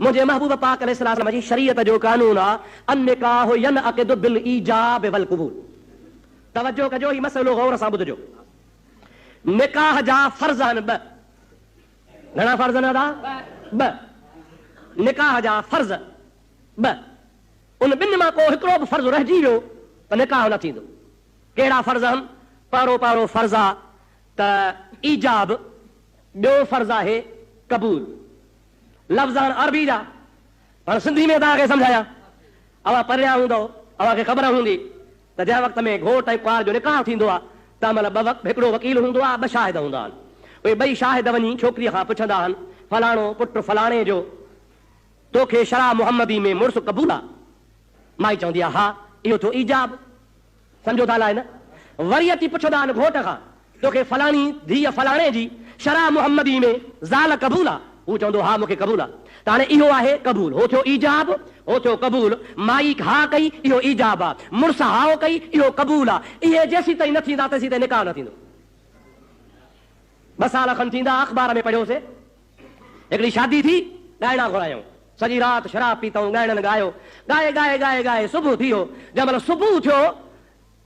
मुझे महबूब पाक अलैहिस्सलाम जी शरीयत जो कानून आ अन्निकाह यनअक़िदु बिल ईजाब वल क़बूल। तवज्जो कजो, ही मसलो गौर सां ॿुधजो। निकाह जा फर्ज़ आहिनि ॿ। घणा फर्ज़ आहिनि अदा? ॿ। निकाह जा फर्ज़ ॿ। उन ॿिनि मां को हिकिड़ो बि फर्ज़ रहिजी वियो त निकाह न थींदो। कहिड़ा फर्ज़ आहिनि? पहिरों फर्ज़ आहे त ईजाब, ॿियो फर्ज़ आहे क़बूल। लफ़्ज़ आहिनि अरबी जा, पर सिंधी में तव्हांखे सम्झाया। अवां पढ़िया हूंदव, अव्हांखे ख़बर हूंदी त जंहिं वक़्त में घोट ऐं कुंवार जो निकाह थींदो आहे त महिल हिकिड़ो वकील हूंदो आहे, ॿ शाहिद हूंदा आहिनि। उहे ॿई शाहिद वञी छोकिरीअ खां पुछंदा आहिनि, फलाणो पुटु फलाणे जो तोखे शरा मुहम्मदी में मुड़ुस क़बूल आहे? माई चवंदी आहे हा, इहो थियो ईजाब। सम्झो था अलाए न? वरी अची पुछंदा आहिनि घोट खां, तोखे फलाणी धीअ फलाणे जी शरा मुहम्मदी में ज़ाल क़बूल आहे? हू चवंदो हा, मूंखे क़बूल आहे। त हाणे इहो आहे क़बूल। हो थियो ईजाब, हो थियो क़बूल। माई हा कई, इहो ईजाब आहे। मुड़ुस हाओ कई, इहो क़बूल आहे। इहे जेसीं ताईं न थींदा तेसीं ताईं निकाह न थींदो। 2 साल खनि थींदा, अख़बार में पढ़ियोसीं, हिकिड़ी शादी थी, ॻाइणा घुरायूं, सॼी राति शराब पीतऊं, ॻाइणनि ॻायो, ॻाए ॻाए ॻाए ॻाए सुबुह थी वियो। जंहिं महिल सुबुह थियो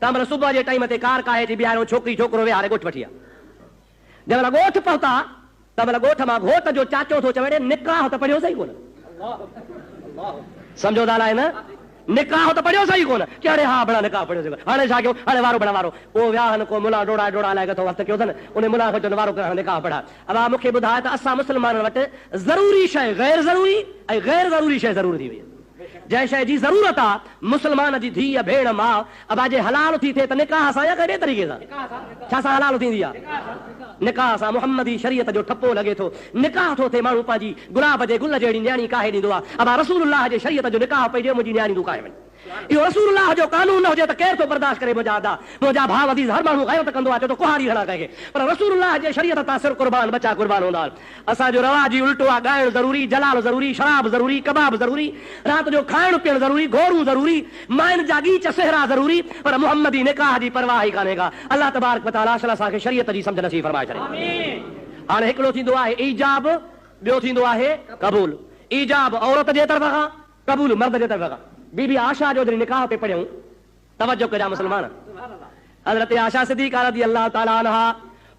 त महिल सुबुह जे टाइम ते कार काहे थी बीहारियो, छोकिरी छोकिरो विहारे ॻोठ वठी आहे। जंहिं महिल ॻोठ पहुता त महिल ॻोठ मां घोट जो चाचो थो चवे, निकाह त पढ़ियो सही कोन। सम्झो था अलाए न? निकाह त पढ़ियो सही कोन। अरे हा बड़ा निकाह पढ़ियो सही। हाणे छा कयो? हाणे वारो बड़ा वारो पोइ विया आहिनि, को मुला डोड़ा डोड़ा लाइ कथो वक़्तु कयो अथनि, उन मुला खे चवनि वारो निकाह पढ़ा। अब मूंखे ॿुधाए त असां मुस्लमाननि वटि ज़रूरी शइ गैर ज़रूरी ऐं गैर ज़रूरी शइ ज़रूरी थी वई। जंहिं शइ जी ज़रूरत आहे, मुस्लमान जी धीअ भेण माउ अब जे हलाल थी थिए त निकाह सां या कहिड़े तरीक़े सां? छा सां हलाल थींदी आहे? निकाह सां। मुहम्मदी शरीयत जो ठपो लॻे थो। निकाह थो थिए, माण्हू पंहिंजी गुलाब जे गुल जहिड़ी न्याणी काहे ॾींदो आहे। अब रसूलुल्लाह जे शरीयत जो निकाह पइजे, मुंहिंजी न्याणी तूं काहे वञ। इहो रसूलुल्लाह जो कानून न हुजे त केरु थो बर्दाश्त करे? मुंहिंजा अदा, मुंहिंजा भाउ अज़ीज़, हर माण्हू ग़ैरत कंदो आहे, चए थो कुहाड़ी हणा कंहिंखे, पर रसूलुल्लाह जे शरीयत तां सिर कुर्बान, बचा कुर्बान हूंदा आहिनि। असांजो रवाज ई उल्टो आहे। ॻाइणु ज़रूरी, जलाल ज़रूरी, शराब ज़रूरी, कबाब ज़रूरी, राति जो खाइणु पीअणु ज़रूरी, घोड़ू ज़रूरी, माइन जा गीच सेहरा ज़रूरी, पर मुहम्मदी निकाह जी परवाह ई कान्हे का। अल्लाह तबारक व तआला असांखे शरीयत जी सम्झ नसीब फरमाए छॾे। हाणे हिकिड़ो थींदो आहे ईजाब, ॿियो थींदो आहे क़बूल। ईजाब औरत जे तरफ़ खां, क़बूल मर्द जे तरफ़ खां। बीबी आशा जो जॾहिं निकाह पे पढ़ियूं, तवज्जो कजा मुस्लमान, हज़रत आशा सिद्दीक़ा रज़ियल्लाहु ताला अन्हा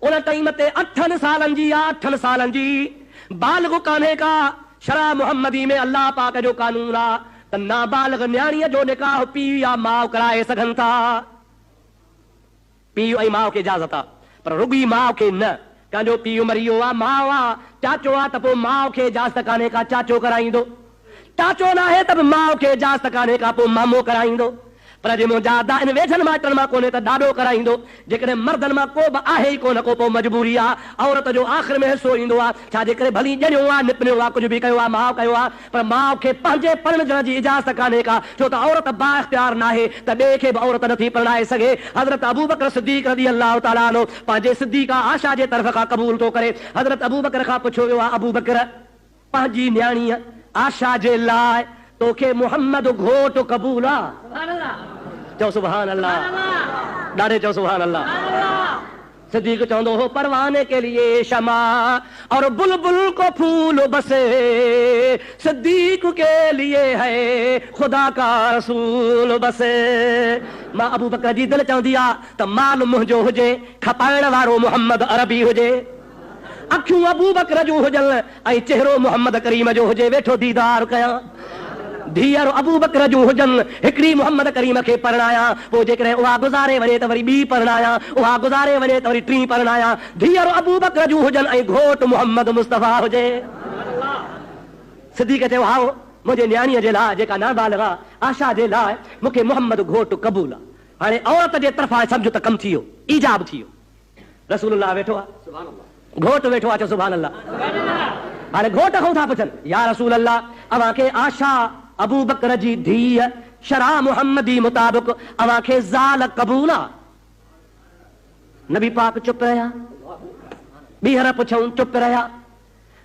उन टाइम ते 8 सालनि जी आहे, 8 सालनि जी बालिग़ कान्हे का। शरा मुहम्मदी में अल्लाह पाक जो कानून आहे त नाबालिग़ न्याणीअ जो निकाह पीउ या माउ कराए सघनि था। पीउ ऐं माउ खे इजाज़त आहे, पर रुॻी माउ खे न। कंहिंजो पीउ मरी वियो आहे, माउ आहे, चाचो आहे, त पोइ माउ खे इजाज़त कान्हे का, चाचो कराईंदो। चाचो न आहे त बि माउ खे इजाज़त कान्हे का, पोइ मामो कराईंदो। पर जे मुंहिंजा अदा इन वेझनि माइटनि मां कोन्हे त ॾाढो कराईंदो। जेकॾहिं मर्दनि मां को बि आहे ई कोन को, पोइ मजबूरी आहे। औरत जो आख़िर में हिसो ईंदो आहे। छा जे करे भली ॼणियो आहे, निपनियो आहे, कुझु बि कयो आहे, माउ कयो आहे, पर माउ खे पंहिंजे पढ़ण जी इजाज़त कान्हे का, छो त औरत बा इख़्तियार न आहे, त ॿिए खे बि औरत नथी परणाए सघे। हज़रत अबू बकर सिद्दीक़ रज़ियल्लाहु ताला अन्हु पंहिंजे सिद्दीक़ा आशा जे तरफ़ खां क़बूल थो करे। हज़रत अबू बकर खां पुछियो वियो आहे, अबू बकर पंहिंजी न्याणीअ आशा जे लाइ तोखे मुहम्मद घोट क़बूल आहे? चओ सुभान अल्लाह, ॾाढे चओ सुभान अल्लाह। सिद्दीक़ चवंदो हो, परवाने के लिए शमा और बुलबुल को फूल बसे, सिद्दीक के लिए है खुदा का रसूल बसे। मां अबू बकर जी दिलि चवंदी आहे त माल मुंहिंजो हुजे, खपाइण वारो मुहम्मद अरबी हुजे, अखियूं अबू बकर जूं हुजनि ऐं चेहरो मुहम्मद करीम जो हुजे, वेठो दीदार कयां। धीअर अबू बकर जूं हुजनि, हिकिड़ी मुहम्मद करीम खे परणायां, पोइ जेकॾहिं उहा गुज़ारे वञे त वरी ॿी परणायां, उहा गुज़ारे वञे त वरी टीं परणायां। धीअर अबू बकर जूं हुजनि ऐं घोट मुहम्मद मुस्तफ़ा हुजे। सिद्दीक़ चयो, हाओ मुंहिंजे न्याणीअ जे लाइ जेका नाबालिग़ आहे, आशा जे लाइ मूंखे मुहम्मद घोट क़बूल आहे। हाणे औरत जे तरफ़ां सम्झो त कमु थी वियो, ईजाब थी वियो। रसूलुल्लाह वेठो आहे, घोट वेठो आहे, चओ सुभान अल्लाह। हाणे घोट खां था पुछनि, या रसूल अल्लाह, अव्हांखे आशा अबू बकर जी धीअ शरा मुहम्मदी मुताबिक़ अव्हांखे ज़ाल क़बूल आहे? नबी पाक चुप रहिया। ॿीहर पुछऊं, चुप रहिया।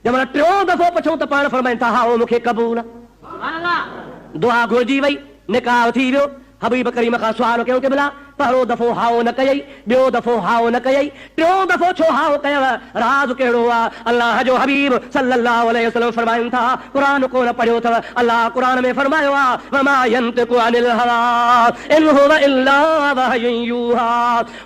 जंहिं महिल टियों दफ़ो पुछऊं त पाण फरमाइनि था, हा मूंखे क़बूल आहे। दुआ घुरिजी वई, निकाह थी वियो। हबीब करीम खां सुवाल कयूं, क़िबला पहिरों दफ़ो हाओ न कयई, ॿियो दफ़ो हाओ न कयई, टियों दफ़ो छो हाओ कयव? राज़ कहिड़ो आहे? अल्लाह जो हबीब सल्लल्लाहु अलैहि वसल्लम फरमाइनि था, क़ुरान कोन पढ़ियो अथव? अल्लाह क़ुरान में फरमायो आहे, वमा यंतिकु अनिल हवा इन हुव इल्ला वहयुन यूहा।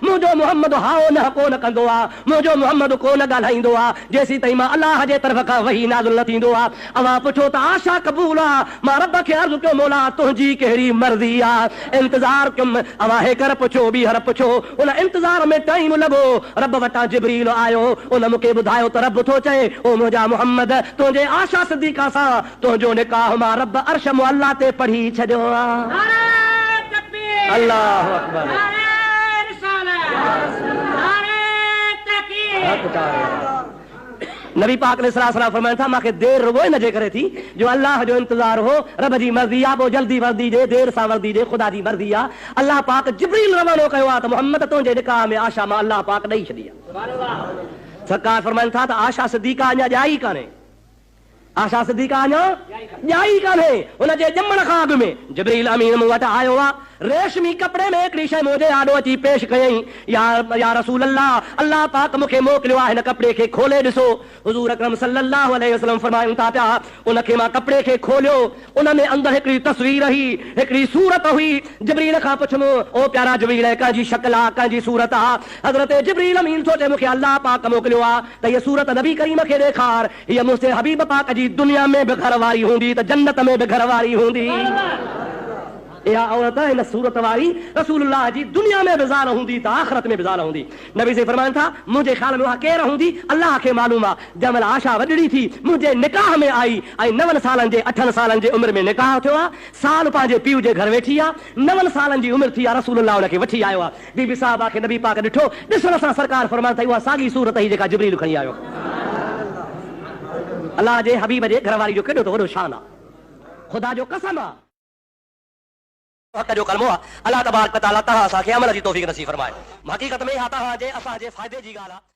मुंहिंजो मोहम्मद हाओ न कोन कंदो आहे, मुंहिंजो मोहम्मद कोन ॻाल्हाईंदो आहे जेसीं ताईं मां अल्लाह जे तरफ़ खां वही नाज़िल न थींदो आहे। अवां पुछो त आशा क़बूल आहे? मां रब खे अर्ज़ु कयो, मौला तुंहिंजी कहिड़ी मर्ज़ी आहे? इंतज़ार कयुमि। अवां हेकर पुछो, ॿीहर पुछो। उन इंतज़ार में टाइम लॻो। रब वटां जिब्रील आयो, उन मूंखे ॿुधायो त रब थो चए, ओ मुंहिंजा मोहम्मद, तुंहिंजे आशा सिद्दीक़ा सां तुंहिंजो निकाह मां रब अर्श मुअल्ला ते पढ़ी छॾियो आहे। अल्लाहु अकबर। नबी पाक ने सलाह फरमाया था, मूंखे देर रुगो इन जे करे थी जो अल्लाह जो इंतजार हो, रब जी मर्ज़ी आहे, पोइ जल्दी वर्दी जे, देर सां वर्दी जे, ख़ुदा जी मर्ज़ी आहे। अल्लाह पाक जिब्रील रवानो कयो आहे त मोहम्मद तुंहिंजे निकाह में आशा मां अल्लाह पाक ॾेई छॾी आहे। सरकार फरमाइनि था त आशा सिद्दीक़ा अञा ॼाई कान्हे, आशा सिद्दीक़ा अञा ॼाई कान्हे। हुनजे ॼमण खां अॻु में जिब्रील अमीन मूं वटि आयो आहे, रेशमी कपिड़े में हिकिड़ी शइ मुंहिंजे आॾो अची पेश कयईं, या रसूल अल्लाह, अल्लाह पाक मूंखे मोकिलियो आहे, हिन कपिड़े खे खोले ॾिसो। हुज़ूर अकरम सल्लल्लाहु अलैहि वसल्लम फरमाइनि था पिया, उनखे मां कपिड़े खे खोलियो, उन में अंदरि हिकिड़ी तस्वीर हुई, हिकिड़ी सूरत हुई। जिब्रील खां पुछमो, ओ प्यारा जिब्रील, कंहिंजी शक्ल आहे, कंहिंजी सूरत आहे? हज़रत जिब्रील अमीन सोचे मूंखे अल्लाह पाक मोकिलियो आहे त हीअ सूरत नबी करीम खे ॾेखार, हीअ मुंहिंजे हबीब पाक जी दुनिया में बि घर वारी हूंदी त जन्नत में बि घर वारी हूंदी। इहा औरत हिन सूरत वारी रसूलुल्लाह जी दुनिया में बि ज़ाल हूंदी त आख़िरत में बि ज़ाल हूंदी। नबी से फरमाइनि था, मुंहिंजे ख़्याल में उहा केरु हूंदी? अल्लाह खे मालूम आहे। जंहिं महिल आशा वॾड़ी थी, मुंहिंजे निकाह में आई ऐं 9 सालनि जे 8 सालनि जे उमिरि में निकाह थियो आहे, साल पंहिंजे पीउ जे घर वेठी आहे, 9 सालनि जी उमिरि थी आहे, रसूलुल्लाह हुनखे वठी आयो आहे। बीबी साहिबा खे नबी पाक ॾिठो, ॾिसण सां सरकार फरमाइनि था, उहा साॻी सूरत ई जेका जिब्रील खणी आयो। अल्लाह जे हबीब जे घर वारी जो केॾो त वॾो शान आहे, ख़ुदा जो कसम आहे। हक़ जो कलमो आहे। अल्लाह तबारक व तआला तव्हां असांखे अमल जी तौफ़ीक़ नसीब फरमाए। हक़ीक़त में हा तव्हां जे असां जे फ़ाइदे जी ॻाल्हि आहे।